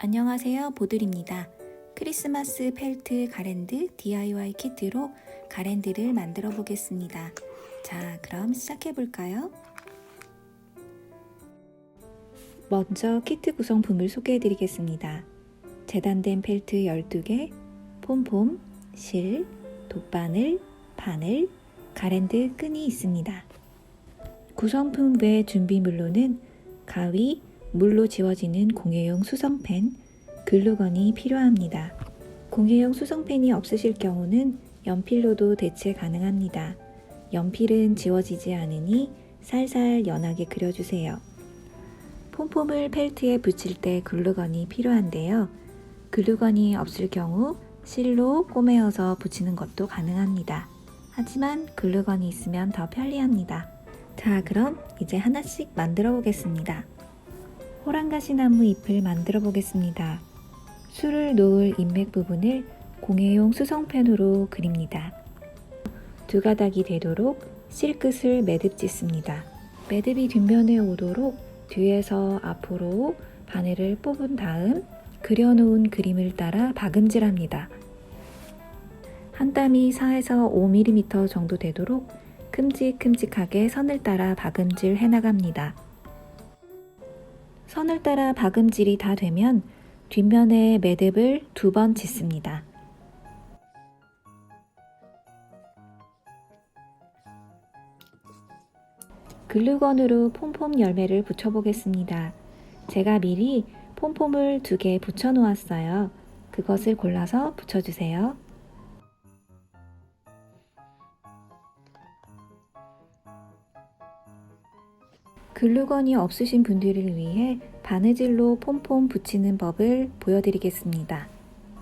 안녕하세요, 보들입니다. 크리스마스 펠트 가랜드 DIY 키트로 가랜드를 만들어 보겠습니다. 자, 그럼 시작해 볼까요? 먼저 키트 구성품을 소개해 드리겠습니다. 재단된 펠트 12개, 폼폼, 실, 돗바늘, 바늘, 가랜드 끈이 있습니다. 구성품 외 준비물로는 가위, 물로 지워지는 공예용 수성펜, 글루건이 필요합니다. 공예용 수성펜이 없으실 경우는 연필로도 대체 가능합니다. 연필은 지워지지 않으니 살살 연하게 그려주세요. 폼폼을 펠트에 붙일 때 글루건이 필요한데요. 글루건이 없을 경우 실로 꼬매어서 붙이는 것도 가능합니다. 하지만 글루건이 있으면 더 편리합니다. 자, 그럼 이제 하나씩 만들어 보겠습니다. 호랑가시나무 잎을 만들어 보겠습니다. 술을 놓을 인맥 부분을 공예용 수성펜으로 그립니다. 두 가닥이 되도록 실끝을 매듭 짓습니다. 매듭이 뒷면에 오도록 뒤에서 앞으로 바늘을 뽑은 다음 그려놓은 그림을 따라 박음질합니다. 한 땀이 4에서 5mm 정도 되도록 큼직큼직하게 선을 따라 박음질 해나갑니다. 선을 따라 박음질이 다 되면 뒷면에 매듭을 2번 짓습니다. 글루건으로 폼폼 열매를 붙여보겠습니다. 제가 미리 폼폼을 2개 붙여 놓았어요. 그것을 골라서 붙여주세요. 글루건이 없으신 분들을 위해 바느질로 폼폼 붙이는 법을 보여드리겠습니다.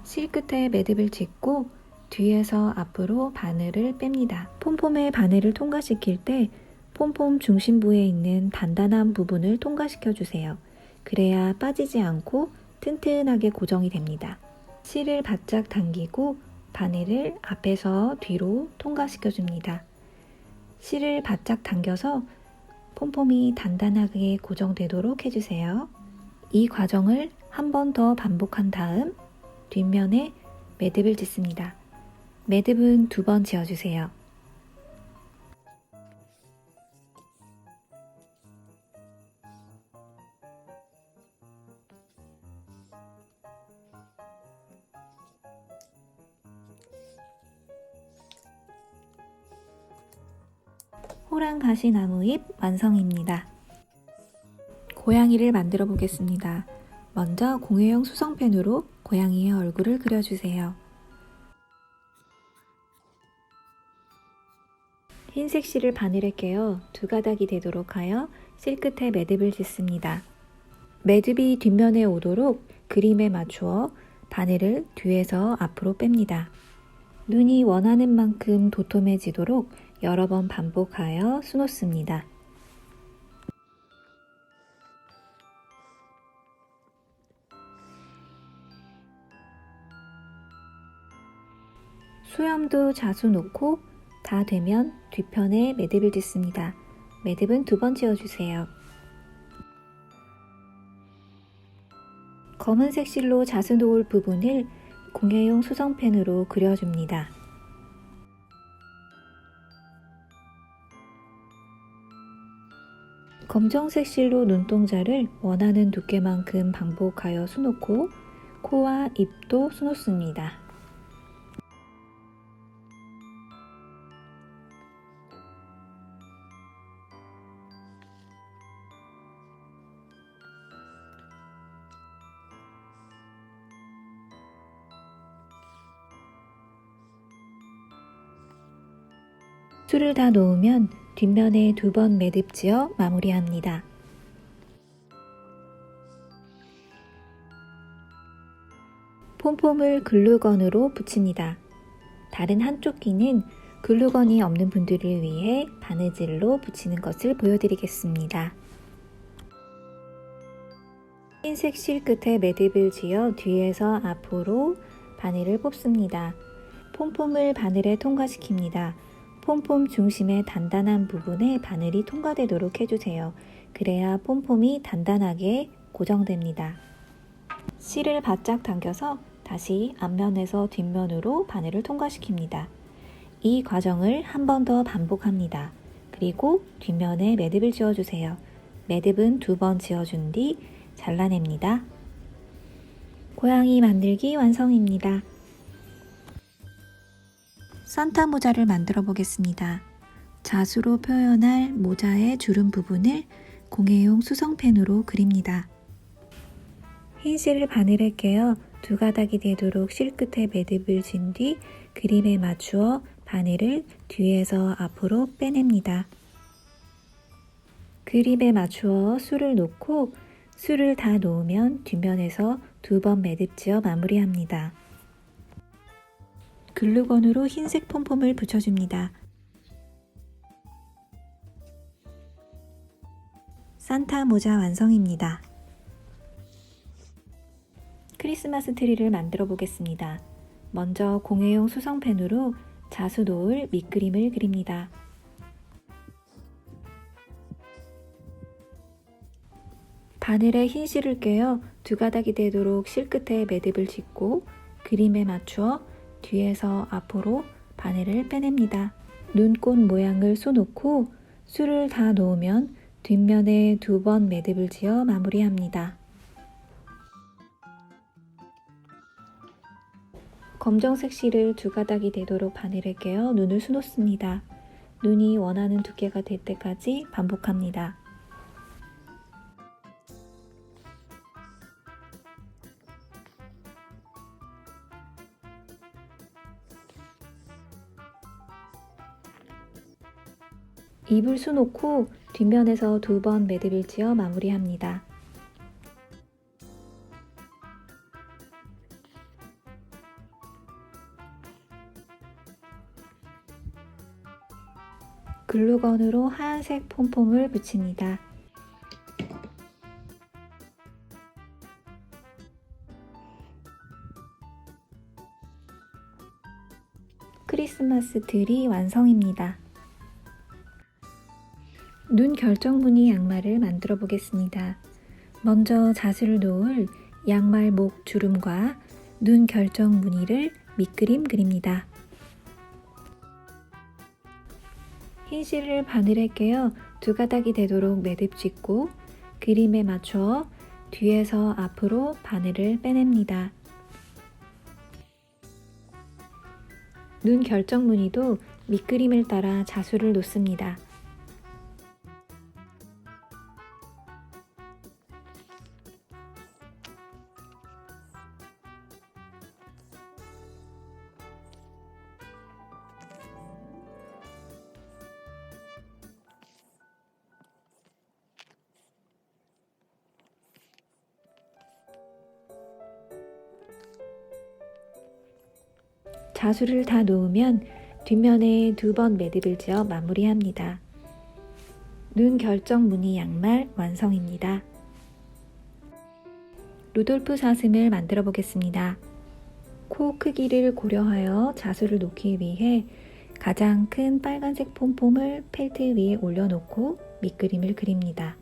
실끝에 매듭을 짓고 뒤에서 앞으로 바늘을 뺍니다. 폼폼의 바늘을 통과시킬 때 폼폼 중심부에 있는 단단한 부분을 통과시켜 주세요. 그래야 빠지지 않고 튼튼하게 고정이 됩니다. 실을 바짝 당기고 바늘을 앞에서 뒤로 통과시켜 줍니다. 실을 바짝 당겨서 폼폼이 단단하게 고정되도록 해주세요. 이 과정을 한 번 더 반복한 다음 뒷면에 매듭을 짓습니다. 매듭은 2번 지어주세요. 호랑가시나무잎 완성입니다. 고양이를 만들어 보겠습니다. 먼저 공예용 수성펜으로 고양이의 얼굴을 그려주세요. 흰색 실을 바늘에 깨어 2가닥이 되도록 하여 실끝에 매듭을 짓습니다. 매듭이 뒷면에 오도록 그림에 맞추어 바늘을 뒤에서 앞으로 뺍니다. 눈이 원하는 만큼 도톰해지도록 여러 번 반복하여 수놓습니다. 수염도 자수 놓고 다 되면 뒤편에 매듭을 짓습니다. 매듭은 2번 지어주세요. 검은색 실로 자수 놓을 부분을 공예용 수성펜으로 그려줍니다. 검정색 실로 눈동자를 원하는 두께만큼 반복하여 수놓고 코와 입도 수놓습니다. 술을 다 놓으면 뒷면에 2번 매듭 지어 마무리합니다. 폼폼을 글루건으로 붙입니다. 다른 한쪽 귀는 글루건이 없는 분들을 위해 바느질로 붙이는 것을 보여드리겠습니다. 흰색 실 끝에 매듭을 지어 뒤에서 앞으로 바늘을 뽑습니다. 폼폼을 바늘에 통과시킵니다. 폼폼 중심의 단단한 부분에 바늘이 통과되도록 해주세요. 그래야 폼폼이 단단하게 고정됩니다. 실을 바짝 당겨서 다시 앞면에서 뒷면으로 바늘을 통과시킵니다. 이 과정을 한 번 더 반복합니다. 그리고 뒷면에 매듭을 지어주세요. 매듭은 2번 지어준 뒤 잘라냅니다. 고양이 만들기 완성입니다. 산타 모자를 만들어 보겠습니다. 자수로 표현할 모자의 주름 부분을 공예용 수성펜으로 그립니다. 흰 실을 바늘에 깨어 2가닥이 되도록 실 끝에 매듭을 진 뒤 그림에 맞추어 바늘을 뒤에서 앞으로 빼냅니다. 그림에 맞추어 술을 놓고 술을 다 놓으면 뒷면에서 2번 매듭 지어 마무리합니다. 글루건으로 흰색 폼폼을 붙여줍니다. 산타 모자 완성입니다. 크리스마스 트리를 만들어 보겠습니다. 먼저 공예용 수성펜으로 자수 놓을 밑그림을 그립니다. 바늘에 흰 실을 꿰어 2가닥이 되도록 실 끝에 매듭을 짓고 그림에 맞추어 뒤에서 앞으로 바늘을 빼냅니다. 눈꽃 모양을 쏘놓고 술을 다 놓으면 뒷면에 2번 매듭을 지어 마무리합니다. 검정색 실을 2가닥이 되도록 바늘에 깨어 눈을 수놓습니다. 눈이 원하는 두께가 될 때까지 반복합니다. 입을 수놓고 뒷면에서 2번 매듭을 지어 마무리합니다. 글루건으로 하얀색 폼폼을 붙입니다. 크리스마스 트리 완성입니다. 눈 결정 무늬 양말을 만들어 보겠습니다. 먼저 자수를 놓을 양말 목 주름과 눈 결정 무늬를 밑그림 그립니다. 흰 실을 바늘에 깨어 2가닥이 되도록 매듭 짓고 그림에 맞춰 뒤에서 앞으로 바늘을 빼냅니다. 눈 결정 무늬도 밑그림을 따라 자수를 놓습니다. 자수를 다 놓으면 뒷면에 2번 매듭을 지어 마무리합니다. 눈 결정 무늬 양말 완성입니다. 루돌프 사슴을 만들어 보겠습니다. 코 크기를 고려하여 자수를 놓기 위해 가장 큰 빨간색 폼폼을 펠트 위에 올려놓고 밑그림을 그립니다.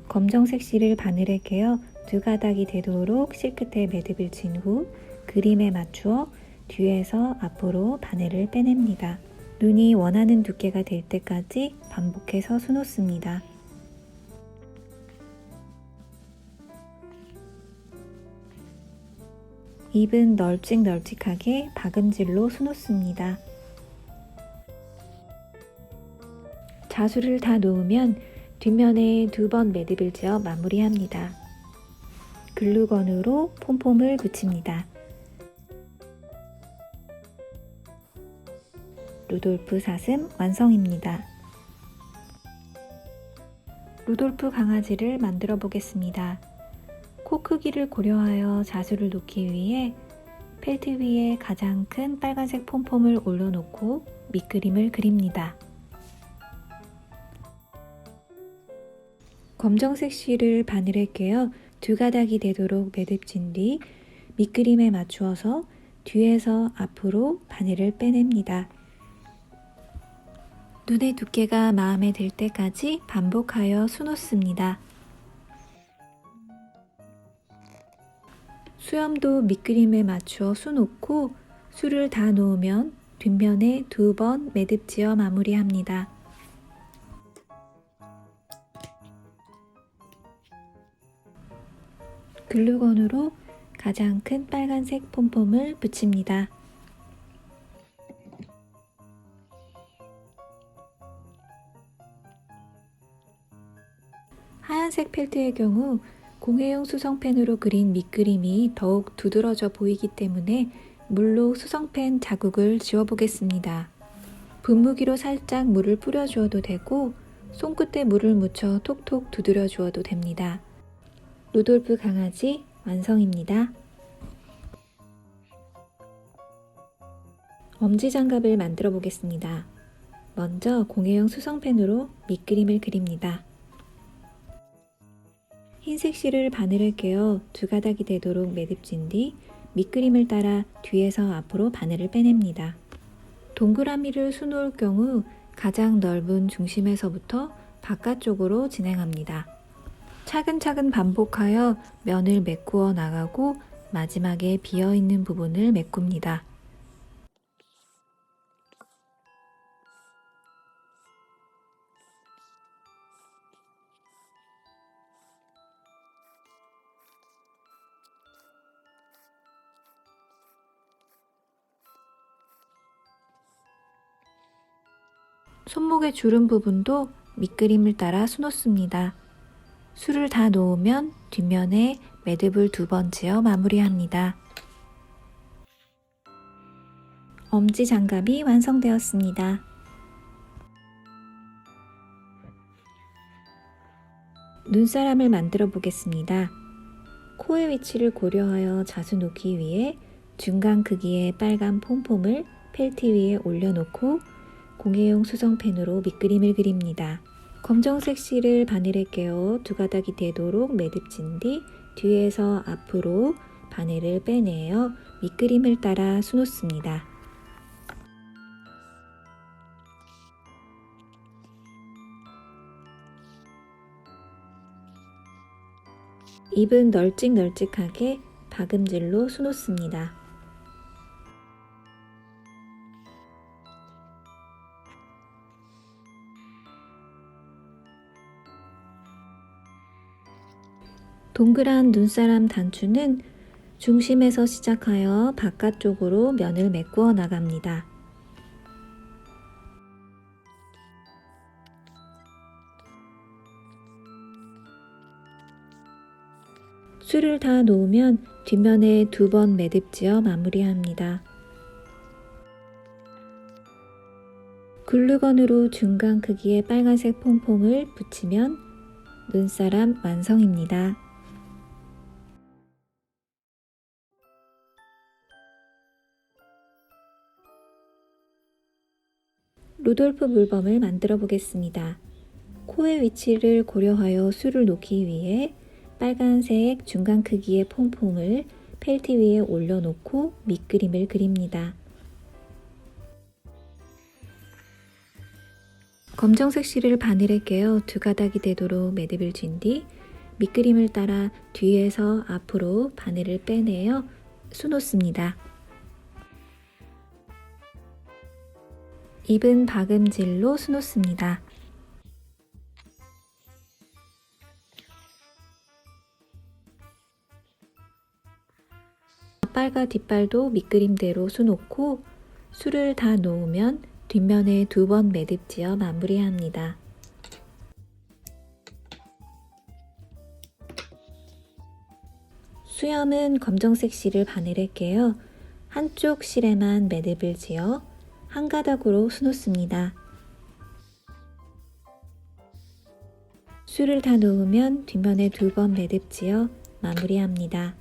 검정색 실을 바늘에 깨어 2가닥이 되도록 실 끝에 매듭을 진 후 그림에 맞추어 뒤에서 앞으로 바늘을 빼냅니다. 눈이 원하는 두께가 될 때까지 반복해서 수놓습니다. 입은 널찍널찍하게 박음질로 수놓습니다. 자수를 다 놓으면 뒷면에 2번 매듭을 지어 마무리합니다. 글루건으로 폼폼을 붙입니다. 루돌프 사슴 완성입니다. 루돌프 강아지를 만들어 보겠습니다. 코 크기를 고려하여 자수를 놓기 위해 펠트 위에 가장 큰 빨간색 폼폼을 올려놓고 밑그림을 그립니다. 검정색 실을 바늘에 깨어 2가닥이 되도록 매듭진 뒤 밑그림에 맞추어서 뒤에서 앞으로 바늘을 빼냅니다. 눈의 두께가 마음에 들 때까지 반복하여 수놓습니다. 수염도 밑그림에 맞추어 수놓고 수를 다 놓으면 뒷면에 2번 매듭 지어 마무리합니다. 글루건으로 가장 큰 빨간색 폼폼을 붙입니다. 하얀색 펠트의 경우 공예용 수성펜으로 그린 밑그림이 더욱 두드러져 보이기 때문에 물로 수성펜 자국을 지워보겠습니다. 분무기로 살짝 물을 뿌려주어도 되고 손끝에 물을 묻혀 톡톡 두드려 주어도 됩니다. 루돌프 강아지 완성입니다. 엄지장갑을 만들어 보겠습니다. 먼저 공예용 수성펜으로 밑그림을 그립니다. 흰색 실을 바늘을 깨어 2가닥이 되도록 매듭진 뒤 밑그림을 따라 뒤에서 앞으로 바늘을 빼냅니다. 동그라미를 수놓을 경우 가장 넓은 중심에서부터 바깥쪽으로 진행합니다. 차근차근 반복하여 면을 메꾸어 나가고 마지막에 비어있는 부분을 메꿉니다. 손목의 주름 부분도 밑그림을 따라 수놓습니다. 수를 다 놓으면 뒷면에 매듭을 2번 지어 마무리합니다. 엄지장갑이 완성되었습니다. 눈사람을 만들어 보겠습니다. 코의 위치를 고려하여 자수 놓기 위해 중간 크기의 빨간 폼폼을 펠트 위에 올려놓고 공예용 수성펜으로 밑그림을 그립니다. 검정색 실을 바늘에 깨어 2가닥이 되도록 매듭진 뒤 뒤에서 앞으로 바늘을 빼내어 밑그림을 따라 수놓습니다. 입은 널찍널찍하게 박음질로 수놓습니다. 동그란 눈사람 단추는 중심에서 시작하여 바깥쪽으로 면을 메꾸어 나갑니다. 수를 다 놓으면 뒷면에 2번 매듭 지어 마무리합니다. 글루건으로 중간 크기의 빨간색 폼폼을 붙이면 눈사람 완성입니다. 루돌프 물범을 만들어 보겠습니다. 코의 위치를 고려하여 수를 놓기 위해 빨간색 중간 크기의 폼폼을 펠트 위에 올려놓고 밑그림을 그립니다. 검정색 실을 바늘에 깨어 2가닥이 되도록 매듭을 진 뒤 밑그림을 따라 뒤에서 앞으로 바늘을 빼내어 수놓습니다. 입은 박음질로 수놓습니다. 앞발과 뒷발도 밑그림대로 수놓고 수를 다 놓으면 뒷면에 2번 매듭 지어 마무리합니다. 수염은 검정색 실을 바늘에 깨어 한쪽 실에만 매듭을 지어 한 가닥으로 수놓습니다. 수를 다 놓으면 뒷면에 2번 매듭 지어 마무리합니다.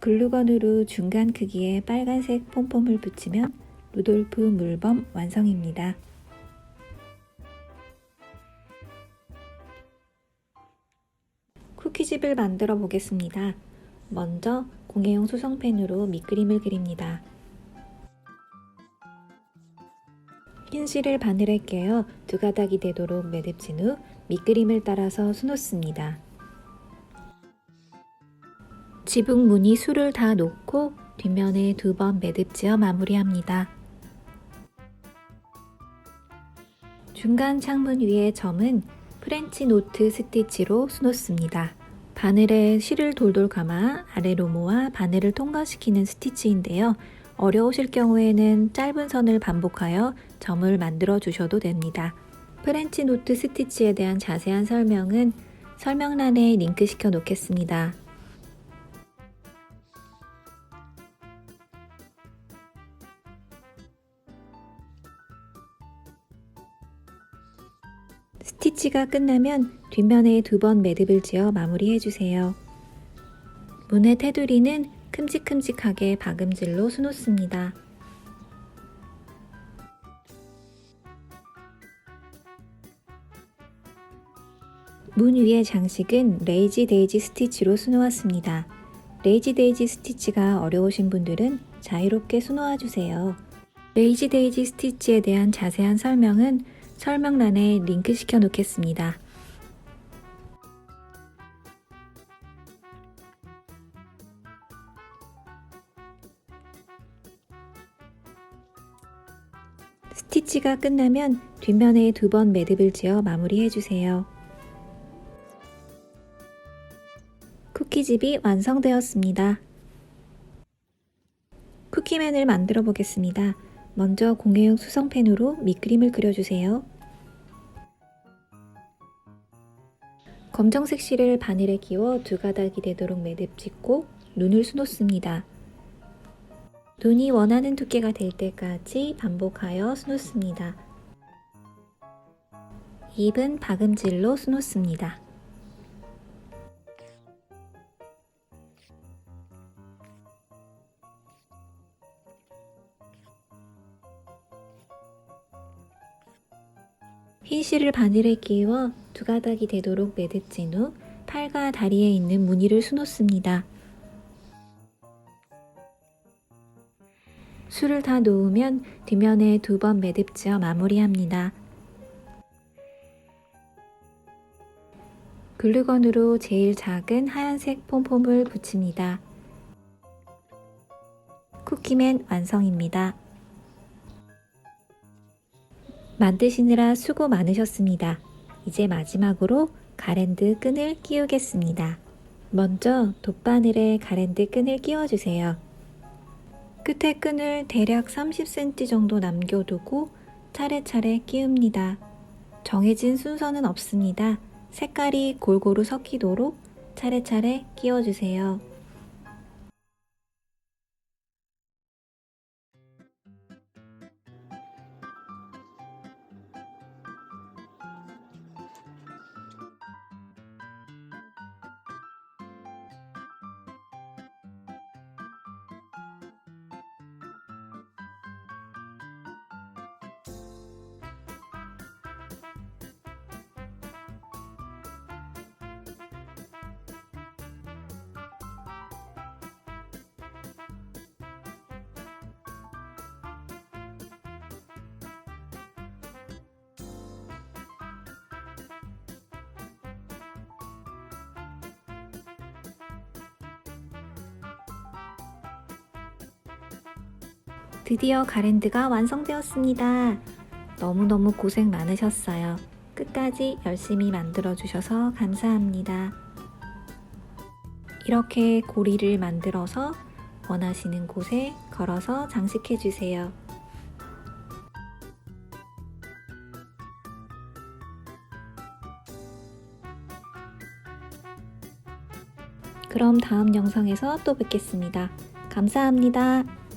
글루건으로 중간 크기의 빨간색 폼폼을 붙이면 루돌프 물범 완성입니다. 쿠키집을 만들어 보겠습니다. 먼저 공예용 수성펜으로 밑그림을 그립니다. 흰 실을 바늘에 깨어 2가닥이 되도록 매듭진 후 밑그림을 따라서 수놓습니다. 지붕 무늬 술을 다 놓고 뒷면에 2번 매듭 지어 마무리합니다. 중간 창문 위의 점은 프렌치 노트 스티치로 수놓습니다. 바늘에 실을 돌돌 감아 아래로 모아 바늘을 통과시키는 스티치인데요. 어려우실 경우에는 짧은 선을 반복하여 점을 만들어 주셔도 됩니다. 프렌치 노트 스티치에 대한 자세한 설명은 설명란에 링크시켜 놓겠습니다. 스티치가 끝나면 뒷면에 2번 매듭을 지어 마무리해주세요. 문의 테두리는 큼직큼직하게 박음질로 수놓습니다. 문 위의 장식은 레이지 데이지 스티치로 수놓았습니다. 레이지 데이지 스티치가 어려우신 분들은 자유롭게 수놓아주세요. 레이지 데이지 스티치에 대한 자세한 설명은 설명란에 링크시켜 놓겠습니다. 스티치가 끝나면 뒷면에 2번 매듭을 지어 마무리해주세요. 쿠키집이 완성되었습니다. 쿠키맨을 만들어 보겠습니다. 먼저 공예용 수성펜으로 밑그림을 그려주세요. 검정색 실을 바늘에 끼워 2가닥이 되도록 매듭 짓고 눈을 수놓습니다. 눈이 원하는 두께가 될 때까지 반복하여 수놓습니다. 입은 박음질로 수놓습니다. 흰 실을 바늘에 끼워 2가닥이 되도록 매듭 진 후 팔과 다리에 있는 무늬를 수놓습니다. 술을 다 놓으면 뒷면에 2번 매듭 지어 마무리합니다. 글루건으로 제일 작은 하얀색 폼폼을 붙입니다. 쿠키맨 완성입니다. 만드시느라 수고 많으셨습니다. 이제 마지막으로 가랜드 끈을 끼우겠습니다. 먼저 돗바늘에 가랜드 끈을 끼워주세요. 끝에 끈을 대략 30cm 정도 남겨두고 차례차례 끼웁니다. 정해진 순서는 없습니다. 색깔이 골고루 섞이도록 차례차례 끼워주세요. 드디어 가랜드가 완성되었습니다. 너무너무 고생 많으셨어요. 끝까지 열심히 만들어주셔서 감사합니다. 이렇게 고리를 만들어서 원하시는 곳에 걸어서 장식해주세요. 그럼 다음 영상에서 또 뵙겠습니다. 감사합니다.